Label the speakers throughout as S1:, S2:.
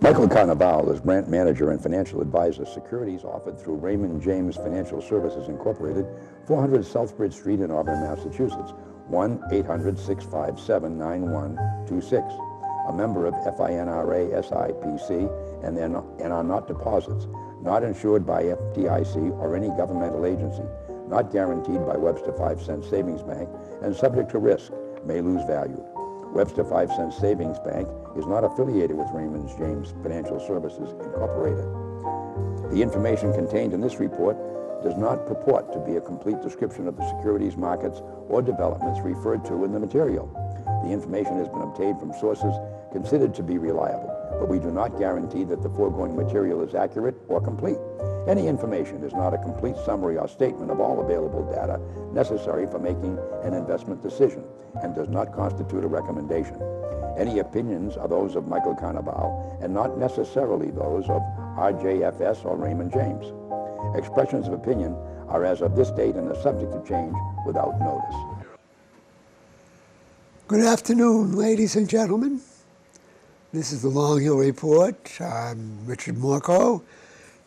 S1: Michael Carnevale is Grant Manager and Financial Advisor. Securities offered through Raymond James Financial Services Incorporated, 400 Southbridge Street in Auburn, Massachusetts, 1-800-657-9126. A member of FINRA SIPC and are not deposits, not insured by FDIC or any governmental agency, not guaranteed by Webster 5 Cent Savings Bank, and subject to risk, may lose value. Webster 5 Cent Savings Bank is not affiliated with Raymond James Financial Services Incorporated. The information contained in this report does not purport to be a complete description of the securities markets or developments referred to in the material. The information has been obtained from sources considered to be reliable, but we do not guarantee that the foregoing material is accurate or complete. Any information is not a complete summary or statement of all available data necessary for making an investment decision and does not constitute a recommendation. Any opinions are those of Michael Carnevale and not necessarily those of RJFS or Raymond James. Expressions of opinion are as of this date and are subject to change without notice.
S2: Good afternoon, ladies and gentlemen. This is the Long Hill Report. I'm Richard Morco,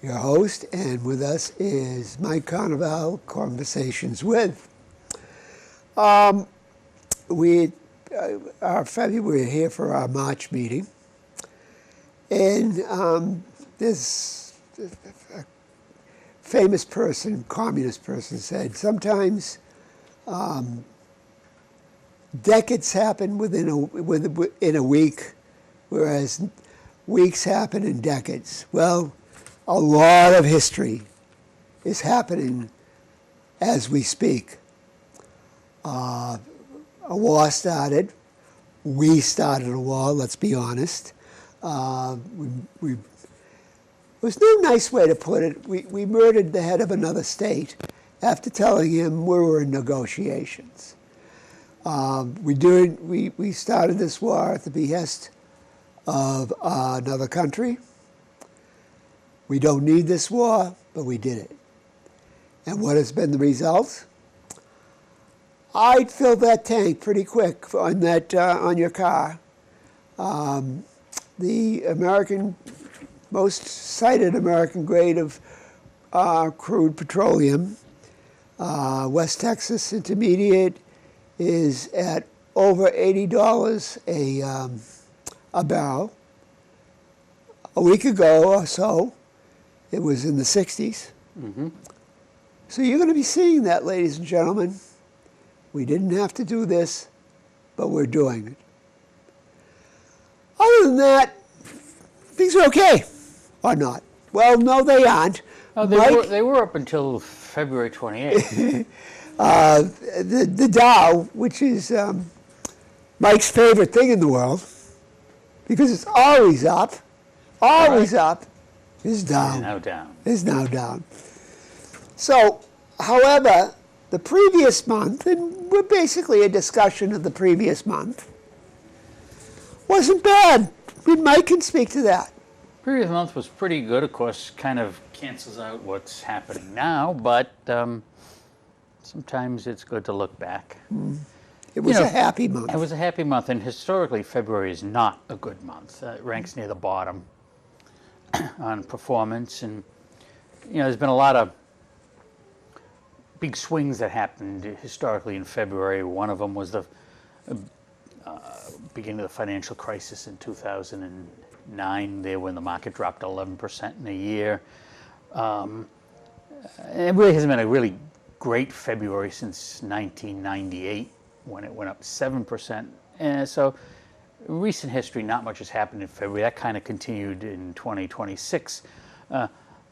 S2: your host, and with us is Mike Carnevale, Conversations With. We're here for our March meeting, and this a famous person, communist person, said sometimes decades happen within a week, whereas weeks happen in decades. Well, a lot of history is happening as we speak. A war started. We started a war, let's be honest. There's no nice way to put it. We murdered the head of another state after telling him we were in negotiations. We started this war at the behest of another country. We don't need this war, but we did it. And what has been the result? I'd fill that tank pretty quick on your car. The most cited American grade of crude petroleum, West Texas Intermediate, is at over $80 a barrel. A week ago or so, it was in the 60s. Mm-hmm. So you're going to be seeing that, ladies and gentlemen. We didn't have to do this, but we're doing it. Other than that, things are okay, or not. Well, no, they aren't.
S3: Oh, they were up until February 28th.
S2: The Dow, which is Mike's favorite thing in the world, because it's always up, is down. Is now down. So, however, the previous month, and we're basically a discussion of the previous month, wasn't bad. Mike can speak to that.
S3: Previous month was pretty good, of course, kind of cancels out what's happening now, but sometimes it's good to look back.
S2: It was a happy month.
S3: It was a happy month, and historically, February is not a good month. It ranks near the bottom on performance, and there's been a lot of big swings that happened historically in February. One of them was the beginning of the financial crisis in 2009, there when the market dropped 11% in a year. It really hasn't been a really great February since 1998, when it went up 7%. And so recent history, not much has happened in February. That kind of continued in 2026.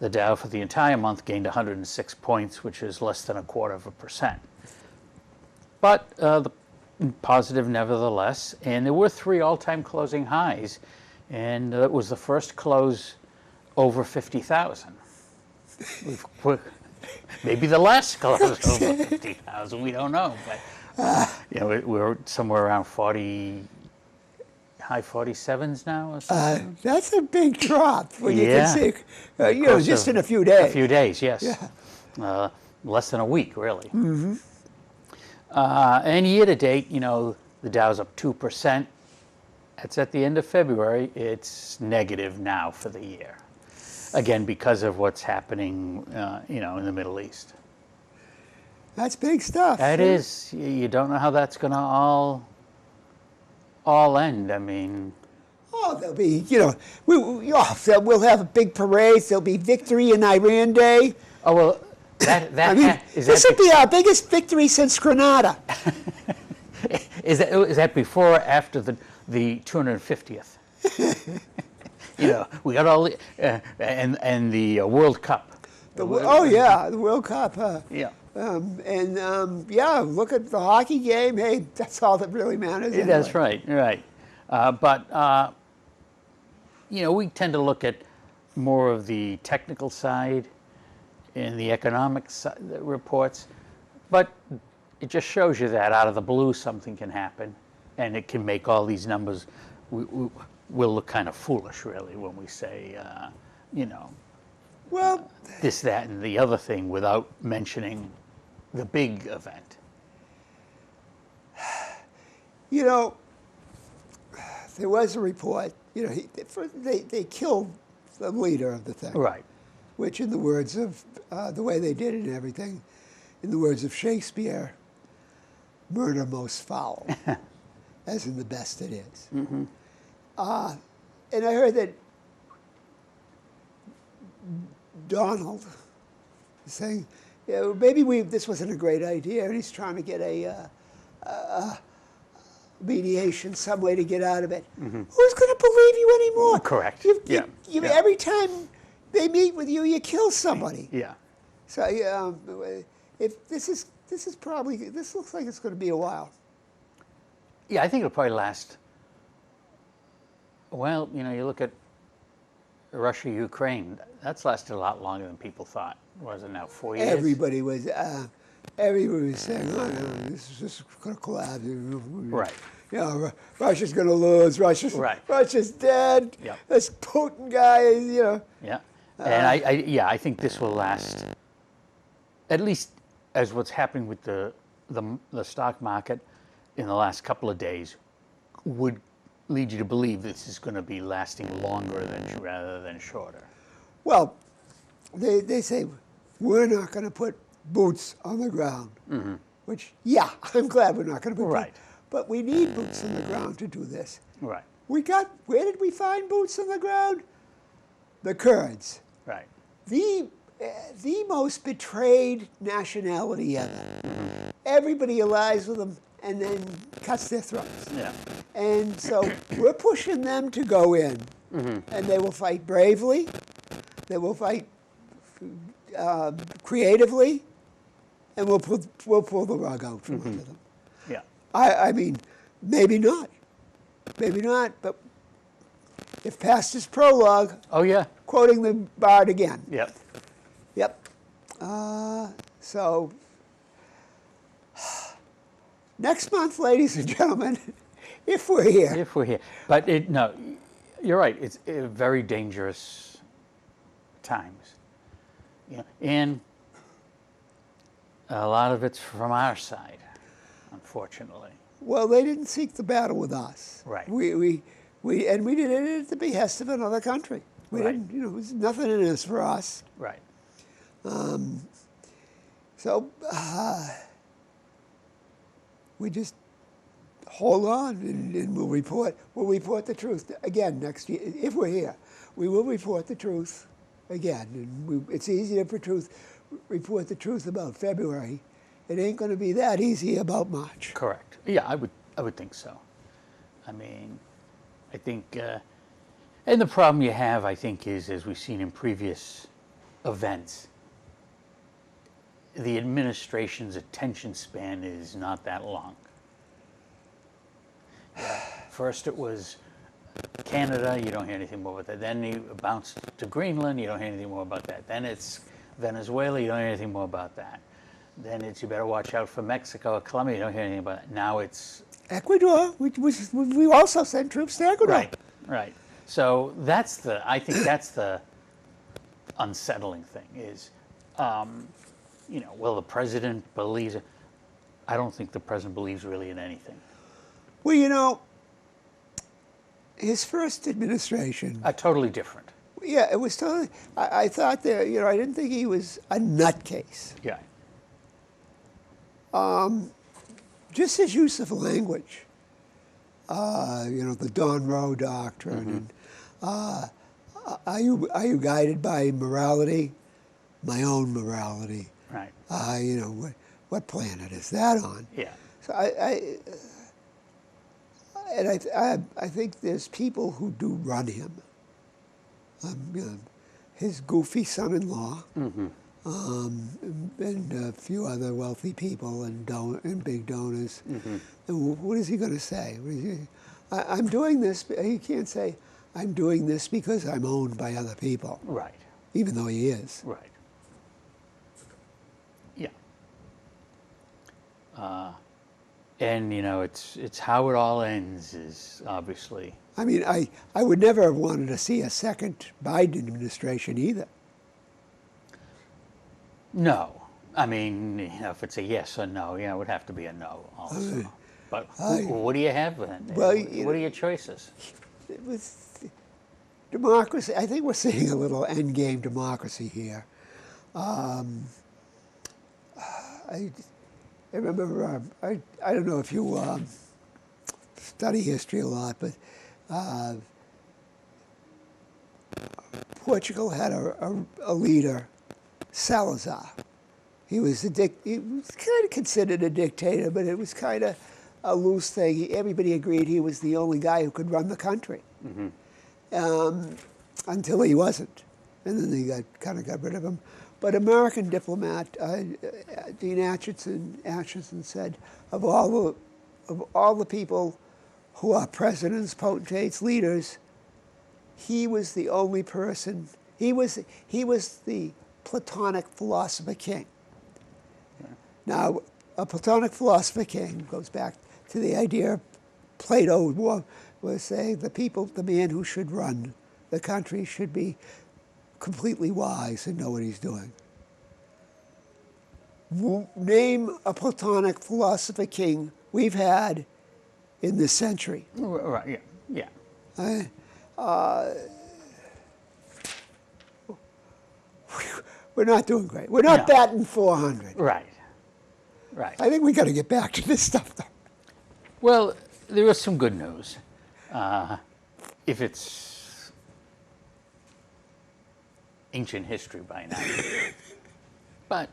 S3: The Dow for the entire month gained 106 points, which is less than 0.25%. But positive nevertheless. And there were 3 all-time closing highs. And it was the first close over 50,000. Maybe the last close over 50,000. We don't know. But we're somewhere around high 47s now or something.
S2: That's a big drop when you consider, just in a few days.
S3: A few days, yes.
S2: Yeah.
S3: Less than a week, really.
S2: Mm-hmm.
S3: And year to date, the Dow's up 2%. It's at the end of February. It's negative now for the year. Again, because of what's happening, in the Middle East.
S2: That's big stuff.
S3: It is. You don't know how that's going to all end. I mean,
S2: Oh, there'll be, we'll have big parades. There'll be victory in Iran Day.
S3: oh well,
S2: This will be our biggest victory since Grenada.
S3: is that before or after the 250th? We got all the and the World Cup.
S2: The World Cup.
S3: Yeah.
S2: Look at the hockey game. Hey, that's all that really matters. Anyway.
S3: That's right. But we tend to look at more of the technical side in the economic reports, but it just shows you that out of the blue something can happen, and it can make all these numbers. We'll look kind of foolish, really, when we say,
S2: well,
S3: this, that, and the other thing without mentioning the big event.
S2: There was a report. They killed the leader of the thing.
S3: Right.
S2: Which, in the words of the way they did it and everything, in the words of Shakespeare, murder most foul, as in the best it is.
S3: Mm-hmm.
S2: And I heard that Donald is saying, maybe this wasn't a great idea, and he's trying to get a mediation, some way to get out of it. Mm-hmm. Who's going to believe you anymore?
S3: Correct.
S2: Every time they meet with you, you kill somebody.
S3: Yeah.
S2: So if this looks like it's going to be a while.
S3: Yeah, I think it'll probably last. Well, you look at Russia, Ukraine. That's lasted a lot longer than people thought. Was it now 4 years?
S2: Everybody was saying, "Oh, no, this is just going to collapse."
S3: Right.
S2: Russia's going to lose. Russia's dead.
S3: Yep.
S2: This Putin guy,
S3: Yeah. And I think this will last. At least as what's happening with the stock market in the last couple of days would lead you to believe this is going to be lasting longer rather than shorter.
S2: Well, they say we're not going to put boots on the ground. Mm-hmm. Which, I'm glad we're not going to put
S3: right.
S2: But we need boots on the ground to do this.
S3: Right.
S2: Where did we find boots on the ground? The Kurds.
S3: Right.
S2: The most betrayed nationality ever. Mm-hmm. Everybody allies with them and then cuts their throats.
S3: Yeah.
S2: And so we're pushing them to go in, mm-hmm. and they will fight bravely. They will fight creatively, and we'll pull the rug out from under them.
S3: Yeah.
S2: I mean, maybe not, but if past his prologue.
S3: Oh yeah.
S2: Quoting the bard again.
S3: Yep.
S2: So next month, ladies and gentlemen, if we're here.
S3: But you're right. It's very dangerous times. And a lot of it's from our side, unfortunately.
S2: Well, they didn't seek the battle with us.
S3: Right.
S2: We did it at the behest of another country. We didn't, it was nothing in this for us.
S3: Right.
S2: So we just hold on and we'll report the truth again next year. If we're here, we will report the truth again. And it's easy to report the truth about February. It ain't going to be that easy about March.
S3: Correct. Yeah, I would think so. I mean, I think, and the problem you have, I think, is, as we've seen in previous events, the administration's attention span is not that long. First it was Canada, you don't hear anything more about that. Then you bounce to Greenland, you don't hear anything more about that. Then it's Venezuela, you don't hear anything more about that. Then it's you better watch out for Mexico or Colombia, you don't hear anything about that. Now it's
S2: Ecuador, we also sent troops to Ecuador.
S3: Right. So I think that's the unsettling thing is, well, the president believes it. I don't think the president believes really in anything.
S2: Well, his first administration,
S3: Totally different.
S2: yeah, it was totally. I thought that I didn't think he was a nutcase.
S3: Yeah.
S2: Just his use of language. The Don Rowe doctrine. And, are you guided by morality? My own morality.
S3: Right.
S2: What planet is that on?
S3: Yeah.
S2: So I think there's people who do run him. His goofy son-in-law, and a few other wealthy people and big donors. And what is he going to say? I'm doing this. He can't say, I'm doing this because I'm owned by other people.
S3: Right.
S2: Even though he is.
S3: Right. Yeah. And it's how it all ends is obviously.
S2: I mean, I would never have wanted to see a second Biden administration either.
S3: No. I mean, if it's a yes or no, it would have to be a no also. But what do you have then?
S2: Well,
S3: what are your choices?
S2: It was democracy. I think we're seeing a little endgame democracy here. I remember, I don't know if you study history a lot, but Portugal had a leader, Salazar. He was he was kind of considered a dictator, but it was kind of a loose thing. Everybody agreed he was the only guy who could run the country, until he wasn't, and then they kind of got rid of him. But American diplomat Dean Acheson said, of all the people who are presidents, potentates, leaders, he was the only person. He was the Platonic philosopher king. Now, a Platonic philosopher king goes back to the idea Plato was saying the man who should run the country should be completely wise and know what he's doing. Name a Platonic philosopher king we've had in this century.
S3: Right, yeah.
S2: We're not doing great. We're not batting 400.
S3: Right.
S2: I think we got to get back to this stuff, though.
S3: Well, there is some good news. If it's ancient history by now. But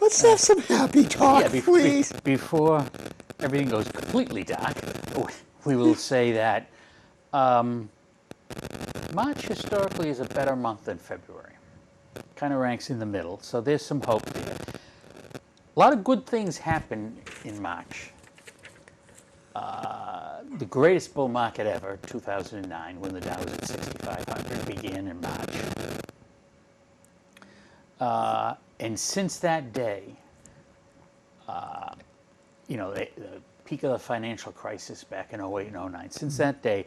S2: let's have some happy talk, please.
S3: Before everything goes completely dark, we will say that March historically is a better month than February. Kind of ranks in the middle, so there's some hope there. A lot of good things happen in March. The greatest bull market ever, 2009, when the Dow was at 6,500, began in March. And since that day, the peak of the financial crisis back in 08 and 09, since that day,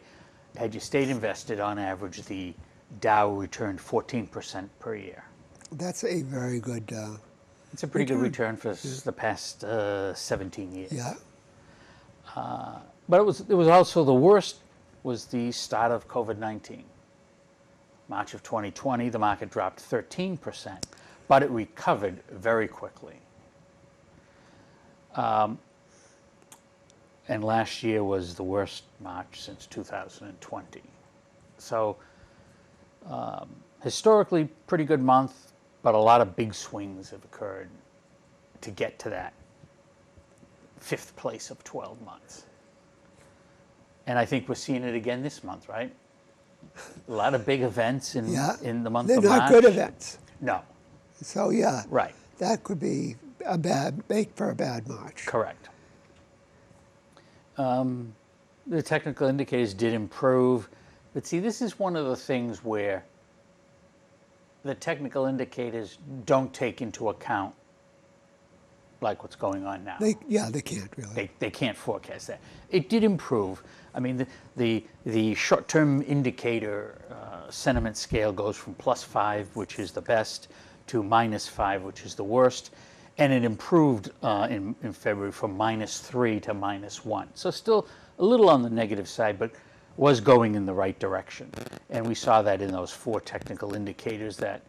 S3: had you stayed invested, on average, the Dow returned 14% per year.
S2: That's a very good
S3: It's a pretty good return for the past 17 years.
S2: Yeah.
S3: But it was also the worst was the start of COVID-19. March of 2020, the market dropped 13%, but it recovered very quickly. And last year was the worst March since 2020. So historically, pretty good month, but a lot of big swings have occurred to get to that fifth place of 12 months. And I think we're seeing it again this month, right? A lot of big events in the month of March.
S2: They're not good events.
S3: No.
S2: So, yeah.
S3: Right.
S2: That could be make for a bad March.
S3: Correct. The technical indicators did improve. But see, this is one of the things where the technical indicators don't take into account like what's going on now.
S2: They can't really.
S3: They can't forecast that. It did improve. I mean, the short-term indicator sentiment scale goes from +5, which is the best, to -5, which is the worst. And it improved in February from -3 to -1. So still a little on the negative side, but was going in the right direction. And we saw that in those 4 technical indicators that,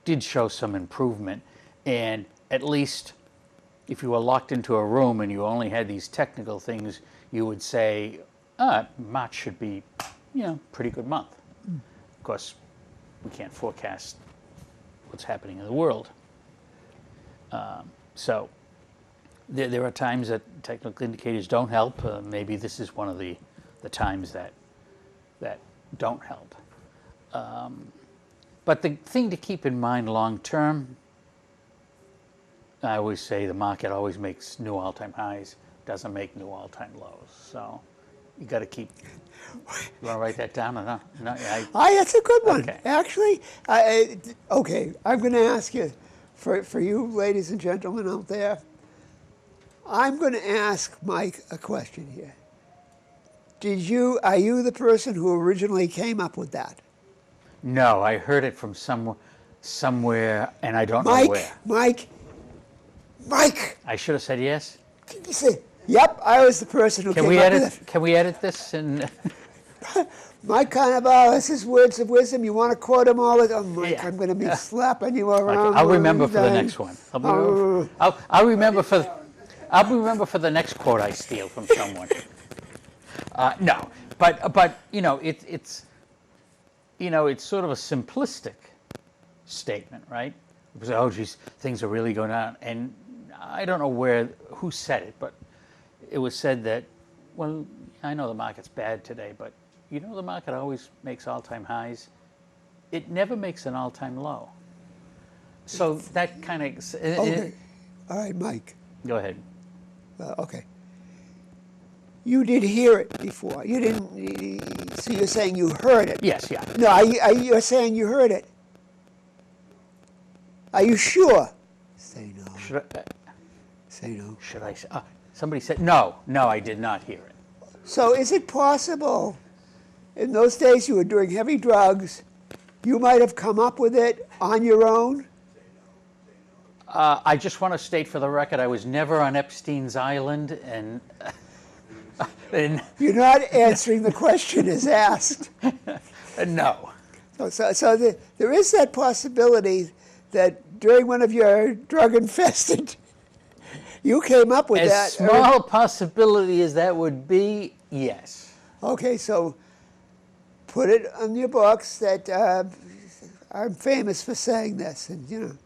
S3: did show some improvement. And at least if you were locked into a room and you only had these technical things, you would say, March should be, pretty good month. Of course, we can't forecast what's happening in the world. So there are times that technical indicators don't help. Maybe this is one of the times that don't help. But the thing to keep in mind long term, I always say the market always makes new all-time highs, doesn't make new all-time lows. So you got to keep. You want to write that down or not? No,
S2: that's a good one.
S3: Okay.
S2: Actually, okay, I'm going to ask you, for you ladies and gentlemen out there, I'm going to ask Mike a question here. Are you the person who originally came up with that?
S3: No, I heard it from somewhere, and I don't know where.
S2: Mike!
S3: I should have said yes.
S2: Can you say, yep, I was the person who came up with it.
S3: Can we edit this? And
S2: Mike Carnevale, this is words of wisdom. You want to quote them all? Oh, Mike,
S3: Yeah.
S2: I'm going to be slapping you around.
S3: I'll remember for the next one. I'll remember for the next quote I steal from someone. No, but it's sort of a simplistic statement, right? Because, oh, geez, things are really going down, and I don't know who said it, but it was said that, well, I know the market's bad today, but the market always makes all-time highs. It never makes an all-time low. So that kind of...
S2: Okay. All right, Mike.
S3: Go ahead.
S2: Okay. You did hear it before. You didn't... So you're saying you heard it?
S3: Yes, yeah.
S2: No, you're saying you heard it. Are you sure? Say no. Say no.
S3: Should I say... somebody said... No, I did not hear it.
S2: So is it possible, in those days you were doing heavy drugs, you might have come up with it on your own?
S3: I just want to state for the record, I was never on Epstein's Island, and
S2: You're not answering the question as asked.
S3: no.
S2: So there is that possibility that during one of your drug-infested, you came up with that.
S3: As small a possibility as that would be, yes.
S2: Okay, so put it on your books that I'm famous for saying this, and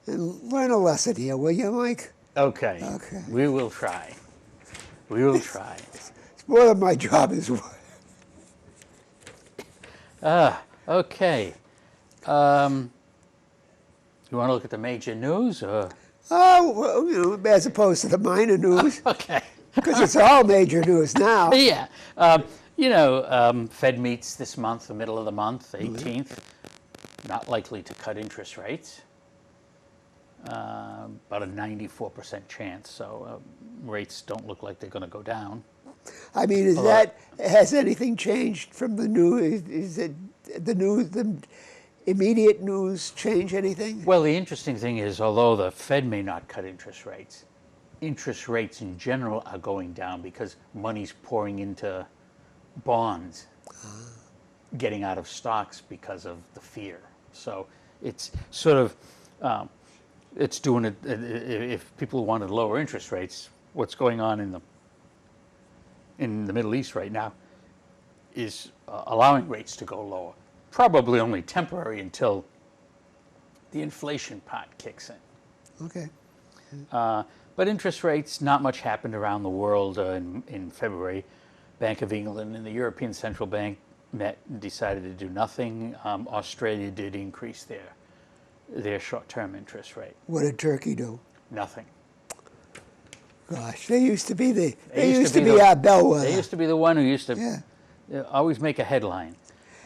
S2: and learn a lesson here, will you, Mike?
S3: Okay.
S2: Okay.
S3: We will try. We will try.
S2: It's more than my job is worth.
S3: Okay. You want to look at the major news, or?
S2: Oh, well, as opposed to the minor news,
S3: Okay.
S2: because it's all major news now.
S3: Yeah. Fed meets this month, the middle of the month, 18th. Not likely to cut interest rates. About a 94% chance, so rates don't look like they're going to go down.
S2: I mean, has anything changed from the news? Is it the immediate news change anything?
S3: Well, the interesting thing is, although the Fed may not cut interest rates in general are going down because money's pouring into bonds, getting out of stocks because of the fear. So it's sort of, it's doing it, if people wanted lower interest rates, what's going on in the Middle East right now is allowing rates to go lower. Probably only temporary until the inflation part kicks in.
S2: Okay.
S3: But interest rates, not much happened around the world in February. Bank of England and the European Central Bank met and decided to do nothing. Australia did increase their short-term interest rate.
S2: What did Turkey do?
S3: Nothing.
S2: Gosh, they used to be
S3: our
S2: bellwether.
S3: They used to be the one who used to always make a headline.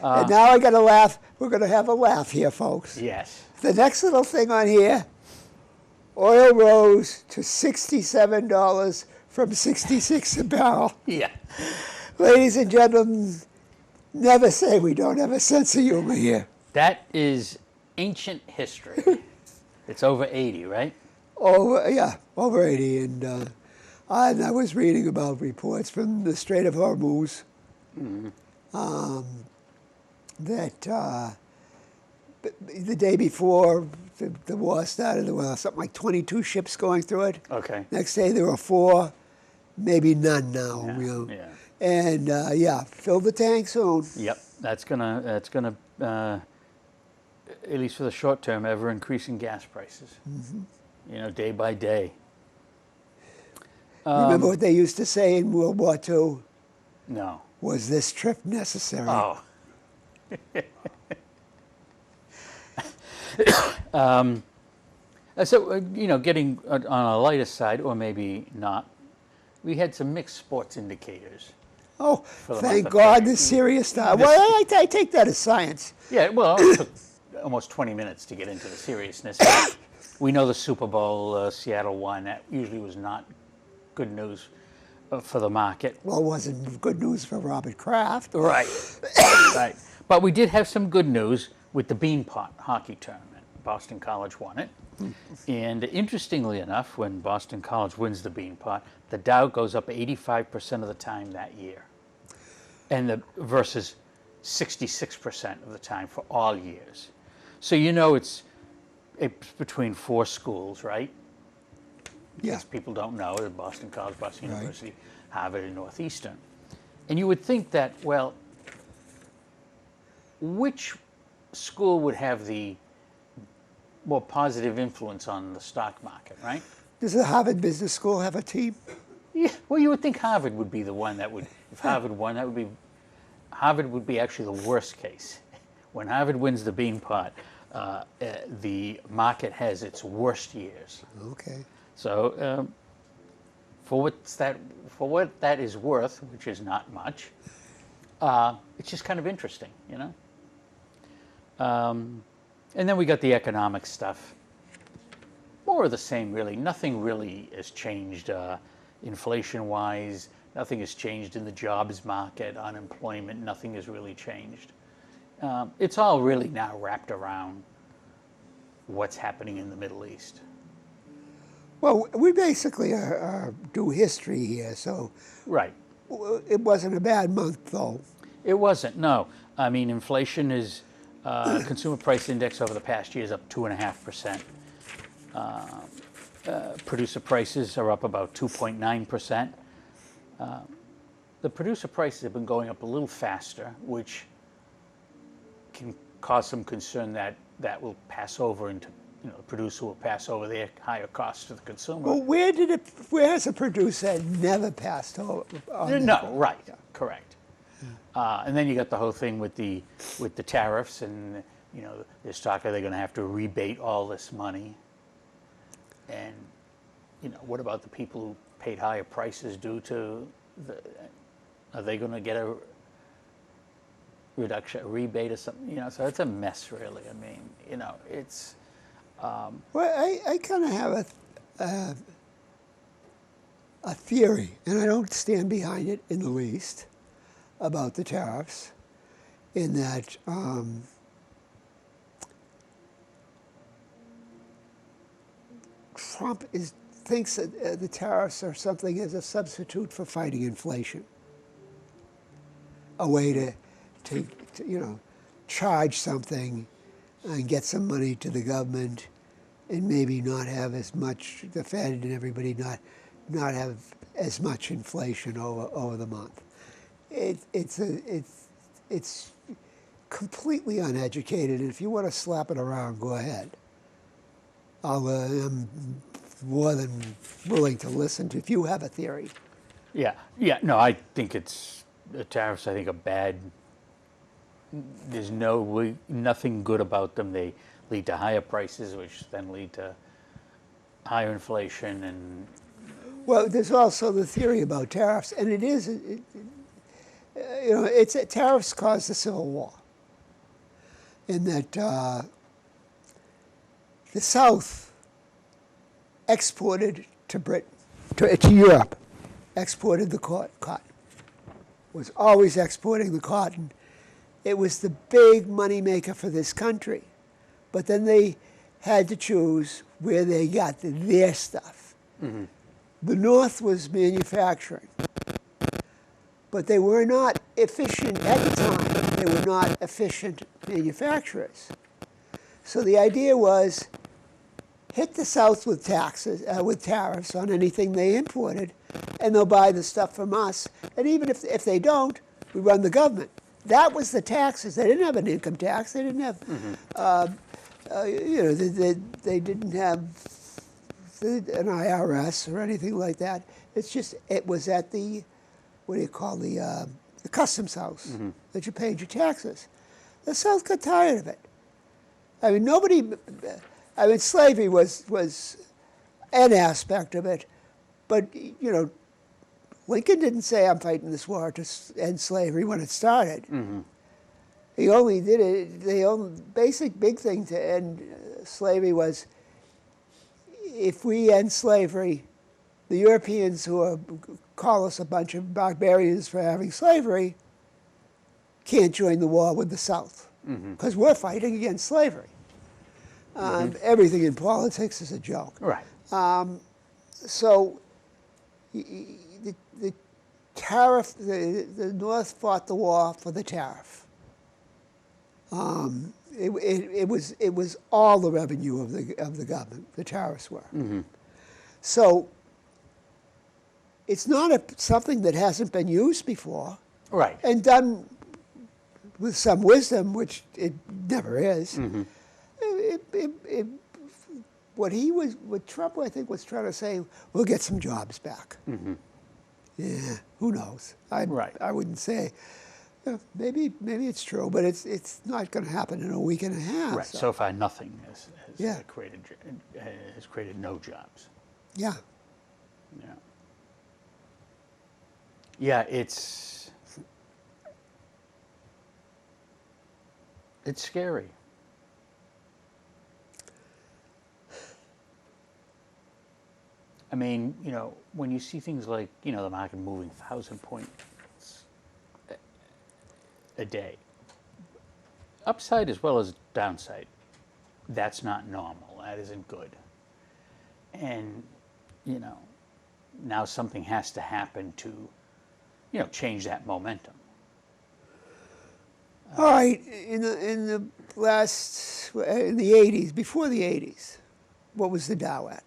S2: And now I got to laugh. We're going to have a laugh here, folks.
S3: Yes.
S2: The next little thing on here, oil rose to $67 from 66 a barrel.
S3: Yeah.
S2: Ladies and gentlemen, never say we don't have a sense of humor here.
S3: That is ancient history. It's over 80, right?
S2: Over 80. And And I was reading about reports from the Strait of Hormuz that the day before the war started, there were something like 22 ships going through it.
S3: Okay.
S2: Next day there were 4, maybe none now.
S3: Yeah,
S2: You know.
S3: yeah.
S2: And fill the tank soon.
S3: Yep, that's gonna at least for the short term, ever increasing gas prices. You know, day by day.
S2: Remember what they used to say in World War II?
S3: No.
S2: Was this trip necessary?
S3: Oh. So, you know, getting on a lighter side, or maybe not, we had some mixed sports indicators.
S2: Oh,
S3: the
S2: thank
S3: month of
S2: God,
S3: February.
S2: this serious stuff. Well, I take that as science.
S3: Yeah, well, it took almost 20 minutes to get into the seriousness. But we know the Super Bowl, Seattle won. That usually was not good news for the market.
S2: Well, it wasn't good news for Robert Kraft.
S3: Right, right. But we did have some good news with the Beanpot hockey tournament. Boston College won it. And interestingly enough, when Boston College wins the Beanpot, the Dow goes up 85% of the time that year, and versus 66% of the time for all years. So you know it's between 4 schools, right?
S2: Yeah.
S3: Because people don't know, Boston College, Boston
S2: Right.
S3: University, Harvard, and Northeastern. And you would think that, well, which school would have the more positive influence on the stock market, right?
S2: Does the Harvard Business School have a team?
S3: Yeah, well, you would think Harvard would be the one that would, if Harvard won, Harvard would be actually the worst case. When Harvard wins the Beanpot, the market has its worst years.
S2: Okay.
S3: So, for what that is worth, which is not much, it's just kind of interesting, you know. And then we got the economic stuff. More of the same, really. Nothing really has changed inflation-wise. Nothing has changed in the jobs market, unemployment. Nothing has really changed. It's all really now wrapped around what's happening in the Middle East.
S2: Well, we basically do history here, so
S3: Right.
S2: it wasn't a bad month, though.
S3: It wasn't, no. I mean, inflation is, consumer price index over the past year is up 2.5%. Producer prices are up about 2.9%. The producer prices have been going up a little faster, which can cause some concern that that will pass over into, you know, the producer will pass over their higher costs to the consumer.
S2: Well, where has a producer never passed over?
S3: No, right, correct. And then you got the whole thing with the tariffs, and you know, there's talk, are they going to have to rebate all this money? And you know, what about the people who paid higher prices due to are they going to get a reduction, a rebate or something? You know, so it's a mess, really. I mean, you know, it's.
S2: Well, I kind of have a theory, and I don't stand behind it in the least, about the tariffs, in that Trump thinks that the tariffs are something as a substitute for fighting inflation, a way to you know, charge something and get some money to the government, and maybe not have as much, the Fed and everybody not have as much inflation over the month. It's completely uneducated, and if you want to slap it around, go ahead. I'm more than willing to listen to if you have a theory.
S3: Yeah, no, I think the tariffs, I think, are bad. There's nothing good about them. They lead to higher prices, which then lead to higher inflation. And
S2: well, there's also the theory about tariffs, and tariffs caused the Civil War, in that the South exported to Britain, to Europe, exported the cotton, was always exporting the cotton. It was the big money maker for this country. But then they had to choose where they got their stuff. Mm-hmm. The North was manufacturing, but they were not efficient at the time. They were not efficient manufacturers. So the idea was hit the South with taxes, with tariffs on anything they imported, and they'll buy the stuff from us. And even if they don't, we run the government. That was the taxes. They didn't have an income tax. They didn't have, they didn't have an IRS or anything like that. It's just, it was at the, what do you call, the customs house that you paid your taxes. The South got tired of it. I mean, slavery was an aspect of it, but, Lincoln didn't say, I'm fighting this war to end slavery when it started. He only did it, the only basic big thing to end slavery was, if we end slavery, the Europeans who call us a bunch of barbarians for having slavery can't join the war with the South, because we're fighting against slavery. Everything in politics is a joke.
S3: Right.
S2: So the tariff, the North fought the war for the tariff. It was all the revenue of the government. The tariffs were. So it's not something that hasn't been used before.
S3: Right.
S2: And done with some wisdom, which it never is. What Trump, I think, was trying to say, we'll get some jobs back. Yeah, who knows? I wouldn't say. Maybe it's true, but it's not going to happen in a week and a half.
S3: Right. So far, nothing has
S2: Yeah.
S3: created no jobs.
S2: Yeah.
S3: Yeah. Yeah. It's scary. I mean, when you see things like, the market moving 1,000 points a day, upside as well as downside, that's not normal. That isn't good. And, now something has to happen to, change that momentum.
S2: All right. In the 80s, before the 80s, what was the Dow at,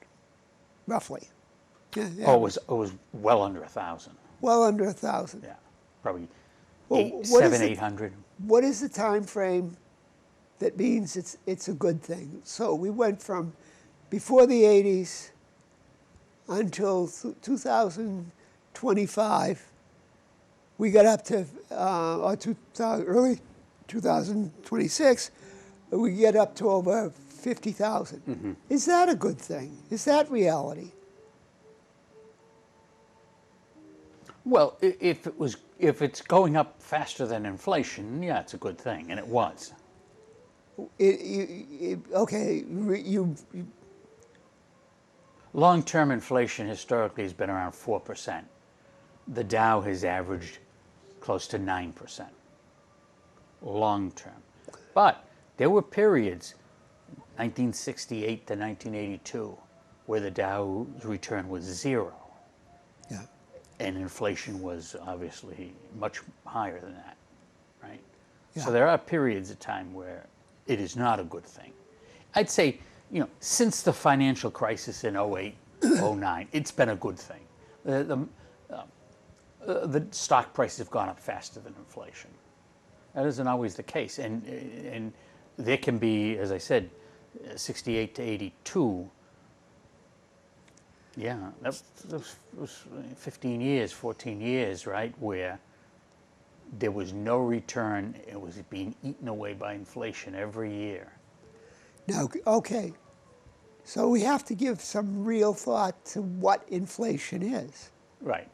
S2: roughly? Yeah,
S3: Oh, it was well under 1,000.
S2: well under 1,000.
S3: Yeah, probably
S2: Well,
S3: 800.
S2: What is the time frame that means it's a good thing? So we went from before the 80s until 2025. We got up to early 2026. We get up to over 50,000. Is that a good thing? Is that reality?
S3: Well, if it's going up faster than inflation, yeah, it's a good thing, and it was. Long-term inflation historically has been around 4%. The Dow has averaged close to 9%. Long-term, but there were periods, 1968 to 1982, where the Dow's return was 0.
S2: Yeah.
S3: And inflation was obviously much higher than that, right?
S2: Yeah.
S3: So there are periods of time where it is not a good thing. I'd say, since the financial crisis in 08, 09, it's been a good thing. The stock prices have gone up faster than inflation. That isn't always the case. And there can be, as I said, 68 to 82. Yeah, that was 15 years, 14 years, right, where there was no return. It was being eaten away by inflation every year.
S2: Now, okay, so we have to give some real thought to what inflation is.
S3: Right.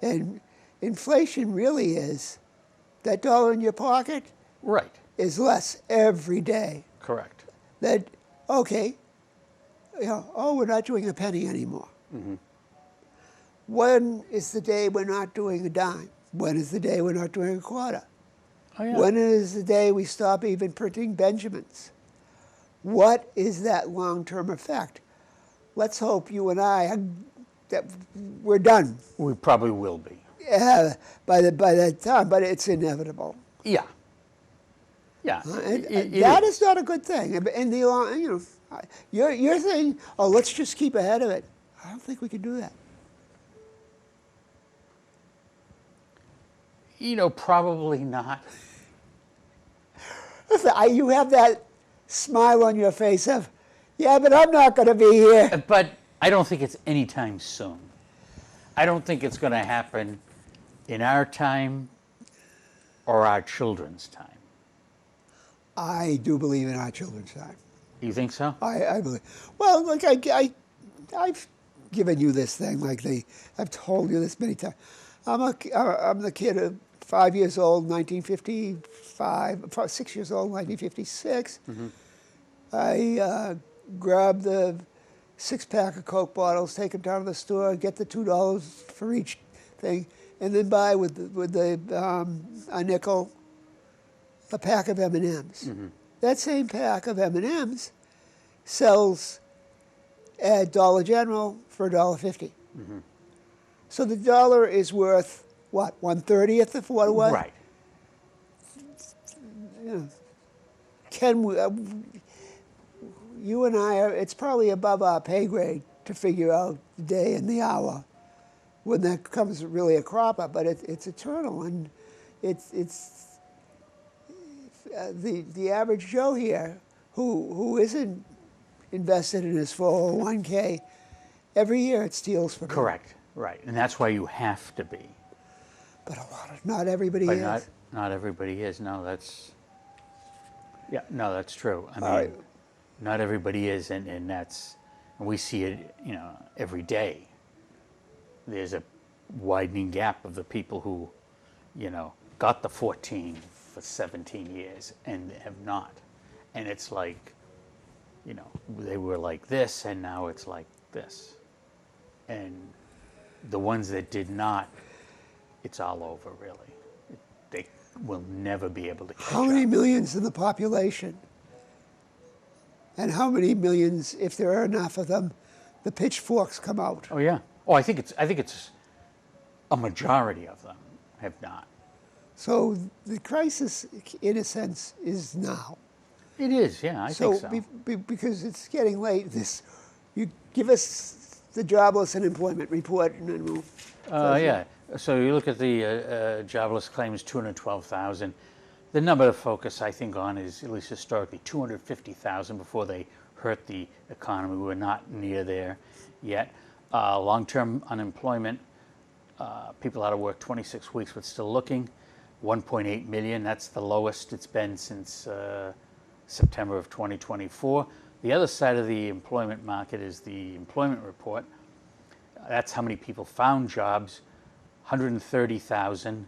S2: And inflation really is that dollar in your pocket
S3: Right.
S2: is less every day.
S3: Correct.
S2: That, okay, we're not doing a penny anymore. When is the day we're not doing a dime? When is the day we're not doing a quarter?
S3: Oh, yeah.
S2: When is the day we stop even printing Benjamins? What is that long-term effect? Let's hope you and I that we're done
S3: We probably will be.
S2: by that time, but it's inevitable.
S3: Yeah. Yeah.
S2: That is not a good thing. In the long, you're saying, oh, let's just keep ahead of it. I don't think we can do that.
S3: Probably not.
S2: Listen, you have that smile on your face of, yeah, but I'm not going to be here.
S3: But I don't think it's anytime soon. I don't think it's going to happen in our time or our children's time.
S2: I do believe in our children's time.
S3: You think so?
S2: I believe. Well, like I've given you this thing, I've told you this many times. I'm the kid of 5 years old, 1955, 6 years old, 1956. Mm-hmm. I grabbed the 6-pack of Coke bottles, take them down to the store, get the $2 for each thing, and then buy with a nickel a pack of M&Ms. Mm-hmm. That same pack of M&Ms sells at Dollar General for $1.50. Mm-hmm. So the dollar is worth, what, 1/30th of what it was?
S3: Right.
S2: Can we, you and I, it's probably above our pay grade to figure out the day and the hour when that comes really a cropper, but it's eternal, and it's the average Joe here who isn't invested in his 401k, every year it steals from him.
S3: Correct. Right. And that's why you have to be.
S2: But not everybody is.
S3: But not everybody is. No, that's true. I mean,
S2: right.
S3: Not everybody is, and we see it, every day. There's a widening gap of the people who, got the 14 for 17 years and have not. And it's like, they were like this, and now it's like this. And the ones that did not, it's all over, really. They will never be able to catch
S2: How many
S3: up.
S2: millions in the population? And how many millions, if there are enough of them, the pitchforks come out?
S3: Oh yeah. Oh, I think it's a majority of them have not.
S2: So the crisis, in a sense, is now.
S3: It is, yeah, I think so.
S2: Because it's getting late, you give us the jobless and employment report, and then we'll.
S3: Yeah. So you look at the jobless claims, 212,000. The number to focus, I think, on is, at least historically, 250,000 before they hurt the economy. We're not near there yet. Long-term unemployment, people out of work 26 weeks but still looking, 1.8 million. That's the lowest it's been since September of 2024. The other side of the employment market is the employment report. That's how many people found jobs, 130,000.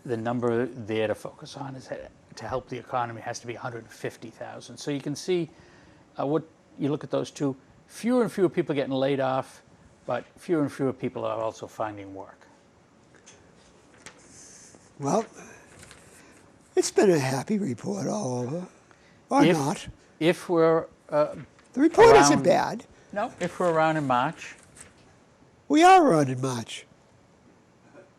S3: The number there to focus on is to help the economy has to be 150,000. So you can see what you look at those two, fewer and fewer people getting laid off, but fewer and fewer people are also finding work.
S2: Well, it's been a happy report all over, or not.
S3: If we're
S2: The report isn't bad.
S3: No, if we're around in March.
S2: We are around in March.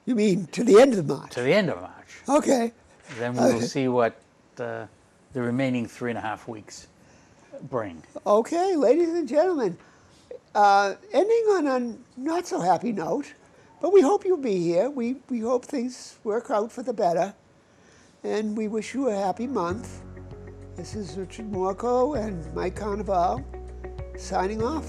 S2: You mean to the end of March?
S3: To the end of March.
S2: Okay.
S3: Then we will see what the remaining 3.5 weeks bring.
S2: Okay, ladies and gentlemen, ending on a not so happy note, but we hope you'll be here. We hope things work out for the better, and we wish you a happy month. This is Richard Morco and Mike Carnevale signing off.